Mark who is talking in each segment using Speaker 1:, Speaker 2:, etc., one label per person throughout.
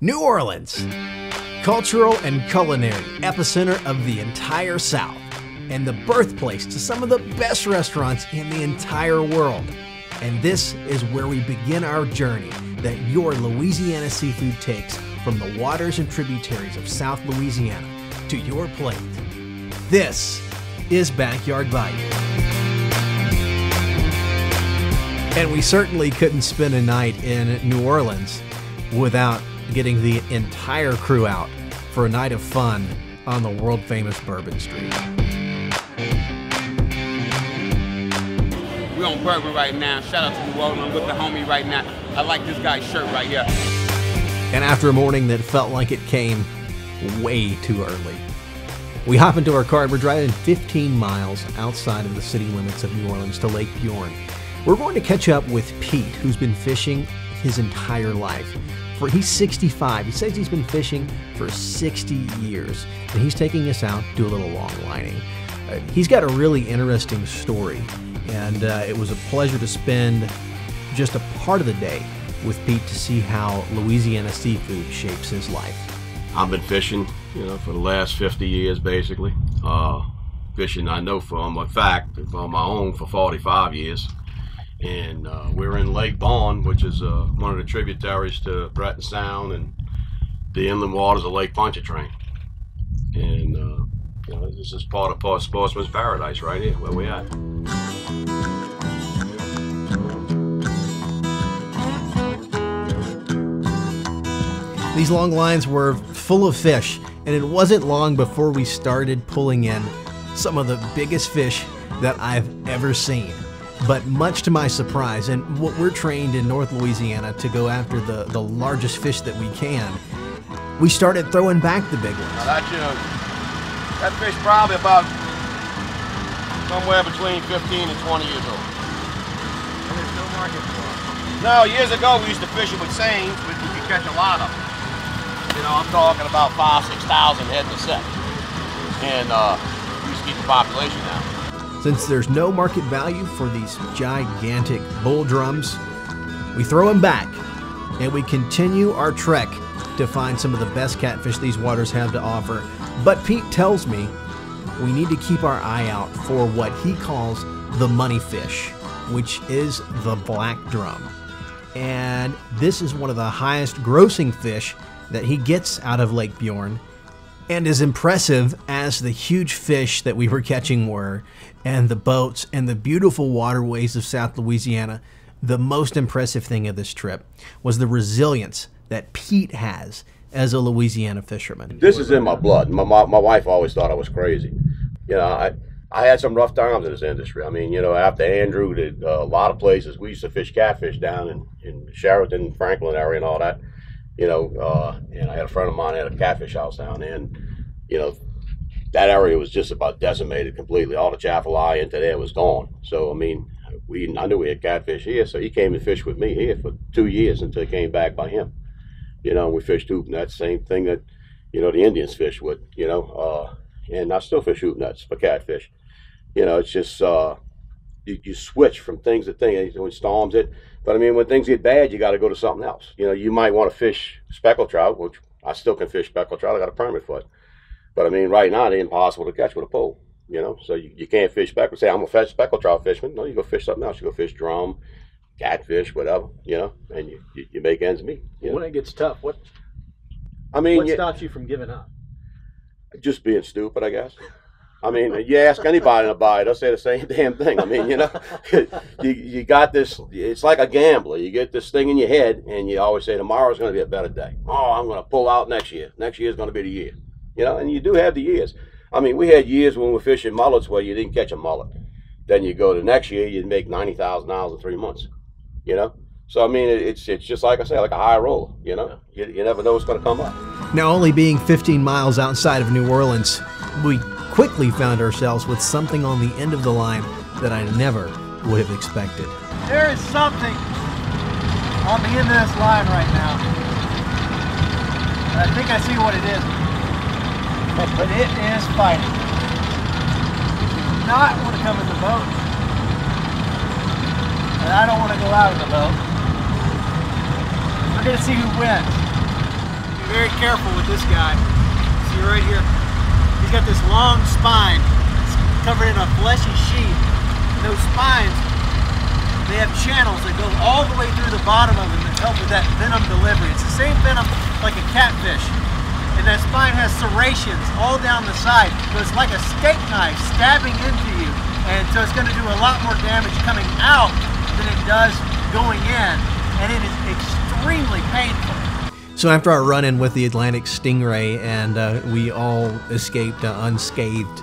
Speaker 1: New Orleans, cultural and culinary epicenter of the entire South, and the birthplace to some of the best restaurants in the entire world. And this is where we begin our journey that your Louisiana seafood takes from the waters and tributaries of South Louisiana to your plate. This is Backyard Bayou. And we certainly couldn't spend a night in New Orleans without getting the entire crew out for a night of fun on the world-famous Bourbon Street.
Speaker 2: We're on Bourbon right now. Shout out to New Orleans. I'm with the homie right now. I like this guy's shirt right here.
Speaker 1: And after a morning that felt like it came way too early, we hop into our car and we're driving 15 miles outside of the city limits of New Orleans to Lake Bjorn. We're going to catch up with Pete, who's been fishing his entire life. He's 65. He says he's been fishing for 60 years, and he's taking us out to do a little long lining. He's got a really interesting story, and it was a pleasure to spend just a part of the day with Pete to see how Louisiana seafood shapes his life.
Speaker 3: I've been fishing, for the last 50 years, basically. Fishing, I know for a fact, on my own for 45 years. And we're in Lake Bond, which is one of the tributaries to Breton Sound and the inland waters of Lake Pontchartrain. And this is part of Sportsman's Paradise right here, where we're at.
Speaker 1: These long lines were full of fish, and it wasn't long before we started pulling in some of the biggest fish that I've ever seen. But much to my surprise, and what we're trained in North Louisiana to go after the largest fish that we can, we started throwing back the big ones.
Speaker 3: Now that fish probably about somewhere between 15 and 20 years old.
Speaker 4: And there's no market for it.
Speaker 3: No, years ago we used to fish it with seines, but you could catch a lot of them. I'm talking about 5,000 to 6,000 head in a set. And we used to keep the population down.
Speaker 1: Since there's no market value for these gigantic bull drums, we throw them back and we continue our trek to find some of the best catfish these waters have to offer. But Pete tells me we need to keep our eye out for what he calls the money fish, which is the black drum. And this is one of the highest grossing fish that he gets out of Lake Bjorn. And as impressive as the huge fish that we were catching were, and the boats and the beautiful waterways of South Louisiana, the most impressive thing of this trip was the resilience that Pete has as a Louisiana fisherman.
Speaker 3: This is in my blood. My wife always thought I was crazy. I had some rough times in this industry. After Andrew did a lot of places, we used to fish catfish down in Sheraton, Franklin area and all that. And I had a friend of mine that had a catfish house down there, and that area was just about decimated completely. All the chaffalai into there was gone. So I knew we had catfish here, so he came and fished with me here for 2 years until he came back by him. We fished hoop nets, same thing that the Indians fish with. And I still fish hoop nets for catfish. It's just you switch from things to things when storms hit. But when things get bad, you got to go to something else. You might want to fish speckled trout, which I still can fish speckled trout. I got a permit for it. But right now, it's impossible to catch with a pole. So you can't fish speckled. Say I'm a speckled trout fisherman. No, you go fish something else. You go fish drum, catfish, whatever. And you make ends meet.
Speaker 4: When it gets tough, what stops you from giving up?
Speaker 3: Just being stupid, I guess. You ask anybody in a buy, they'll say the same damn thing. You got this, it's like a gambler. You get this thing in your head, and you always say, tomorrow's going to be a better day. Oh, I'm going to pull out next year. Next year's going to be the year. And you do have the years. We had years when we were fishing mullets where you didn't catch a mullet. Then you go to next year, you'd make $90,000 in 3 months. So, it's just like I say, like a high roller, You never know what's going to come up.
Speaker 1: Now, only being 15 miles outside of New Orleans, we quickly found ourselves with something on the end of the line that I never would have expected.
Speaker 4: There is something on the end of this line right now. And I think I see what it is. But it is fighting. You do not want to come in the boat. And I don't want to go out of the boat. We're going to see who wins. very careful with this guy. See right here, he's got this long spine. It's covered in a fleshy sheet. And those spines, they have channels that go all the way through the bottom of them that help with that venom delivery. It's the same venom like a catfish. And that spine has serrations all down the side. So it's like a steak knife stabbing into you. And so it's going to do a lot more damage coming out than it does going in. And it is extremely painful.
Speaker 1: So after our run-in with the Atlantic Stingray and we all escaped unscathed,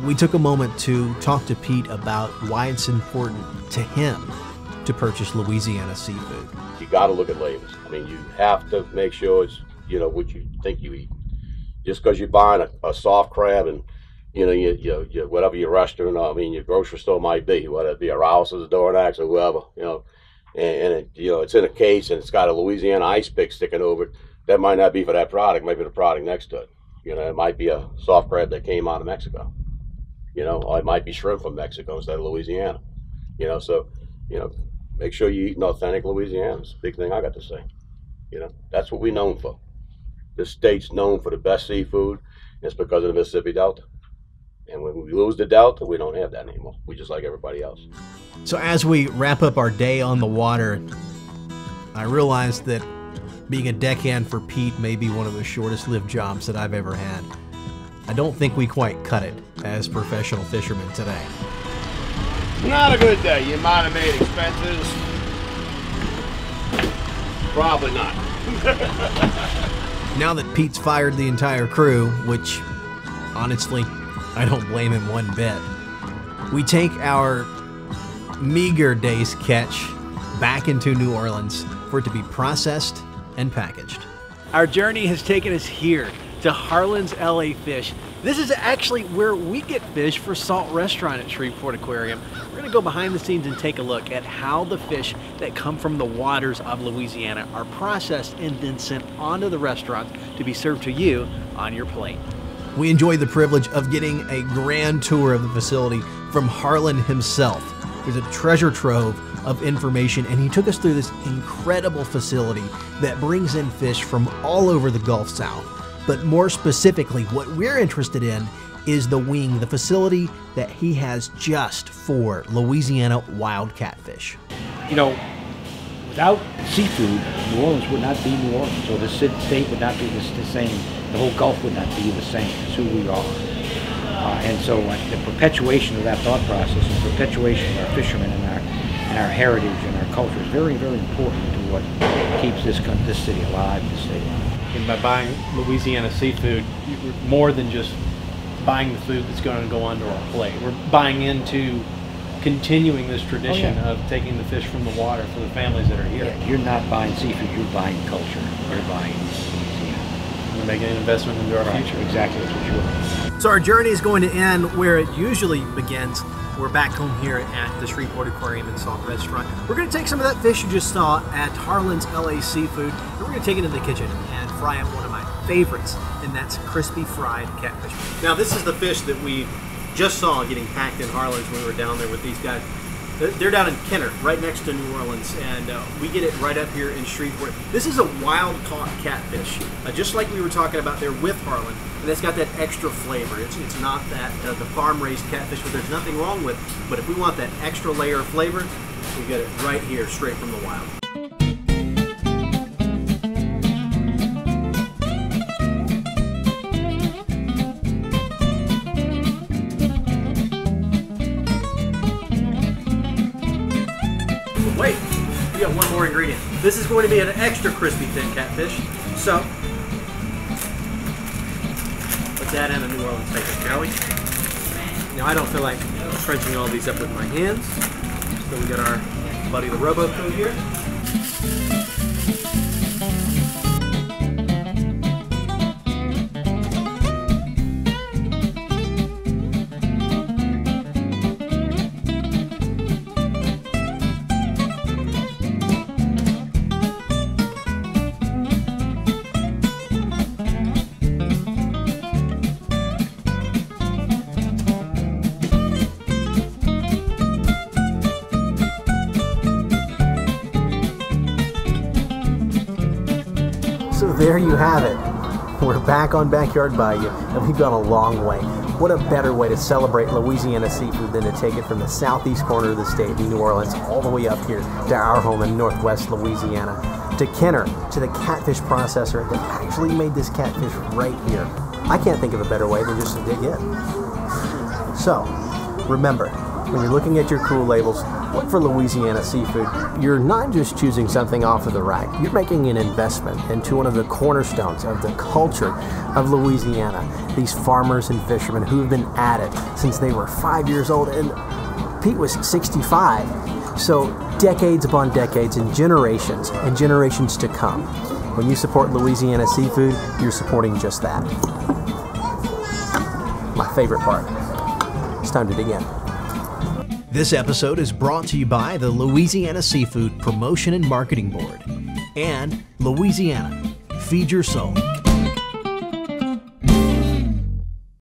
Speaker 1: we took a moment to talk to Pete about why it's important to him to purchase Louisiana seafood.
Speaker 3: You got to look at labels. I mean, you have to make sure it's, you know, what you think you eat. Just because you're buying a soft crab and, you know, you whatever your restaurant, I mean, your grocery store might be, whether it be a Rouse's, a Dornax, or whoever, you know, and it, you know, it's in a case and it's got a Louisiana ice pick sticking over it. That might not be for that product, maybe the product next to it. You know, it might be a soft crab that came out of Mexico. You know, or it might be shrimp from Mexico instead of Louisiana. You know, so, you know, make sure you eat an authentic Louisiana. It's a big thing I got to say. You know, that's what we're known for. This state's known for the best seafood. And it's because of the Mississippi Delta. And when we lose the Delta, we don't have that anymore. We just like everybody else.
Speaker 1: So as we wrap up our day on the water, I realized that being a deckhand for Pete may be one of the shortest lived jobs that I've ever had. I don't think we quite cut it as professional fishermen today.
Speaker 3: Not a good day. You might have made expenses. Probably not.
Speaker 1: Now that Pete's fired the entire crew, which honestly, I don't blame him one bit, we take our meager day's catch back into New Orleans for it to be processed and packaged.
Speaker 4: Our journey has taken us here to Harlan's LA Fish. This is actually where we get fish for Salt Restaurant at Shreveport Aquarium. We're gonna go behind the scenes and take a look at how the fish that come from the waters of Louisiana are processed and then sent onto the restaurants to be served to you on your plate.
Speaker 1: We enjoyed the privilege of getting a grand tour of the facility from Harlan himself. There's a treasure trove of information, and he took us through this incredible facility that brings in fish from all over the Gulf South. But more specifically, what we're interested in is the wing, the facility that he has just for Louisiana wild catfish.
Speaker 5: You know, without seafood, New Orleans would not be New Orleans. So the state would not be the same. The whole Gulf would not be the same as who we are. And so the perpetuation of that thought process and perpetuation of our fishermen and our heritage and our culture is very, very important to what keeps this city alive, this state alive.
Speaker 6: And by buying Louisiana seafood, you're more than just buying the food that's going to go onto our plate. We're buying into continuing this tradition of taking the fish from the water for the families that are here.
Speaker 5: Yeah, you're not buying seafood, you're buying culture. You're buying Louisiana.
Speaker 6: We're making an investment into our future.
Speaker 5: Exactly, that's what you're.
Speaker 4: So our journey is going to end where it usually begins. We're back home here at the Shreveport Aquarium and Salt Restaurant. We're going to take some of that fish you just saw at Harlan's LA Seafood, and we're going to take it into the kitchen and fry up one of my favorites, and that's crispy fried catfish. Now this is the fish that we just saw getting packed in Harlan's when we were down there with these guys. They're down in Kenner, right next to New Orleans, and we get it right up here in Shreveport. This is a wild caught catfish, just like we were talking about there with Harlan, and it's got that extra flavor. It's not that the farm-raised catfish, which there's nothing wrong with, but if we want that extra layer of flavor, we get it right here, straight from the wild. Wait, we got one more ingredient. This is going to be an extra crispy thin catfish. So, let's add in a New Orleans bacon, shall we? Now, I don't feel like crunching all these up with my hands. So we got our buddy the Robo-Co here. there you have it. We're back on Backyard Bayou, and we've gone a long way. What a better way to celebrate Louisiana seafood than to take it from the southeast corner of the state, New Orleans, all the way up here to our home in northwest Louisiana, to Kenner, to the catfish processor that actually made this catfish right here. I can't think of a better way than just to dig in. So, remember, when you're looking at your cruel labels, look for Louisiana seafood. You're not just choosing something off of the rack. You're making an investment into one of the cornerstones of the culture of Louisiana. These farmers and fishermen who have been at it since they were 5 years old, and Pete was 65. So decades upon decades and generations to come. When you support Louisiana seafood, you're supporting just that. My favorite part. It's time to dig in.
Speaker 1: This episode is brought to you by the Louisiana Seafood Promotion and Marketing Board and Louisiana. Feed your soul.